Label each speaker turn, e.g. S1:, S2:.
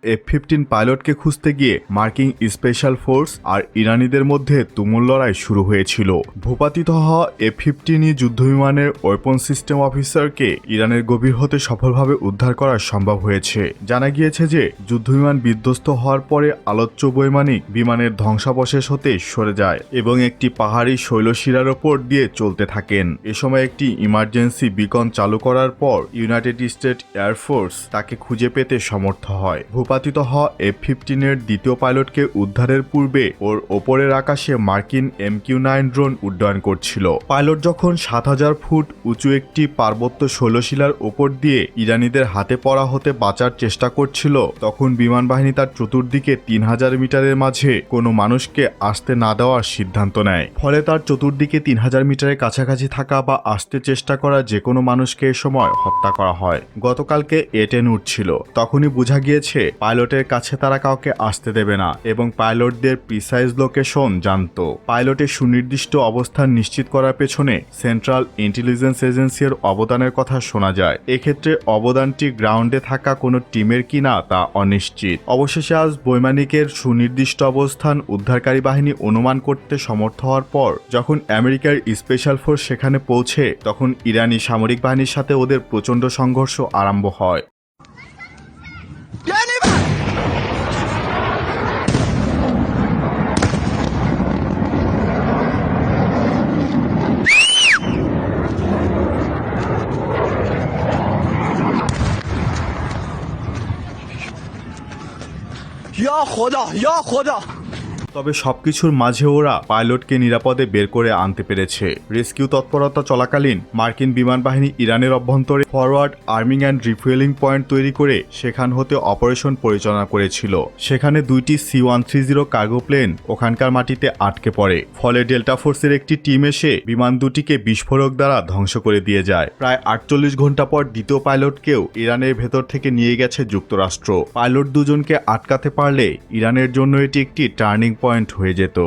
S1: F-15 পাইলটকে খুঁজতে গিয়ে মার্কিন স্পেশাল ফোর্স আর ইরানিদের মধ্যে তুমুল লড়াই শুরু হয়েছিল। ভূপাতিত হওয়া F-15 যুদ্ধবিমানের ওয়েপন সিস্টেম অফিসারকে ইরানের গভীর হতে সফলভাবে উদ্ধার করা সম্ভব হয়েছে। জানা গিয়েছে যে যুদ্ধবিমান বিধ্বস্ত হওয়ার পরে আলোচ্য বৈমানিক বিমানের ধ্বংসাবশেষ হতে সরে যায় এবং একটি পাহাড়ি শৈলশিরার ওপর দিয়ে চলতে থাকেন। এ সময় একটি ইমার্জেন্সি বিকন চালু করার পর ইউনাইটেড স্টেট এয়ারফোর্স তাকে খুঁজে পেতে সমর্থ হয়। ভূপাতিত হওয়া F-15 এর দ্বিতীয় পাইলটকে উদ্ধারের পূর্বে ওর ওপরের আকাশে মার্কিন MQ-9 ড্রোন উড্ডয়ন করছিল। পাইলট যখন 7000 ফুট উঁচু একটি পার্বত্য শৈলশিলার ওপর দিয়ে ইরানিদের হাতে পড়া হতে বাঁচার চেষ্টা করছিল, তখন বিমান বাহিনী তার চতুর্দিকে 3000 মিটারের মাঝে কোনো মানুষকে আসতে না দেওয়ার সিদ্ধান্ত নেয়। ফলে তার চতুর্দিকে 3000 মিটারের কাছাকাছি থাকা বা আসতে চেষ্টা করা যে কোনো মানুষকে এ সময় হত্যা করা হয়। গতকালকে A-10 উঠছিল, তখনই বোঝা গিয়েছে পাইলটের কাছে তারা কাউকে আসতে দেবে না এবং পাইলটদের প্রিসাইজ লোকেশন জানত। পাইলটের সুনির্দিষ্ট অবস্থান নিশ্চিত করার পেছনে সেন্ট্রাল ইন্টেলিজেন্স এজেন্সির অবদানের কথা শোনা যায়। এক্ষেত্রে অবদানটি গ্রাউন্ডে থাকা কোনো টিমের কিনা তা অনিশ্চিত। অবশেষে আজ বৈমানিকের সুনির্দিষ্ট অবস্থান উদ্ধারকারী বাহিনী অনুমান করতে সমর্থ হওয়ার পর যখন আমেরিকার স্পেশাল ফোর্স সেখানে পৌঁছে, তখন ইরানি সামরিক বাহিনীর সাথে ওদের প্রচণ্ড সংঘর্ষ আরম্ভ হয়।
S2: या खुदा या खुदा।
S1: তবে সবকিছুর মাঝে ওরা পাইলটকে নিরাপদে বের করে আনতে পেরেছে। রেস্কিউ তৎপরতা চলাকালীন মার্কিন বিমান বাহিনী ইরানের অভ্যন্তরে ফরওয়ার্ড আর্মিং অ্যান্ড রিফুয়েলিং পয়েন্ট তৈরি করে সেখান হতে অপারেশন পরিচালনা করেছিল। সেখানে দুইটি C-130 কার্গো প্লেন ওখানকার মাটিতে আটকে পড়ে। ফলে ডেল্টা ফোর্সের একটি টিম এসে বিমান দুটিকে বিস্ফোরক দ্বারা ধ্বংস করে দিয়ে যায়। প্রায় 48 ঘন্টা পর দ্বিতীয় পাইলটকেও ইরানের ভেতর থেকে নিয়ে গেছে যুক্তরাষ্ট্র। পাইলট দুজনকে আটকাতে পারলে ইরানের জন্য এটি একটি টার্নিং পয়েন্ট হয়ে যেত।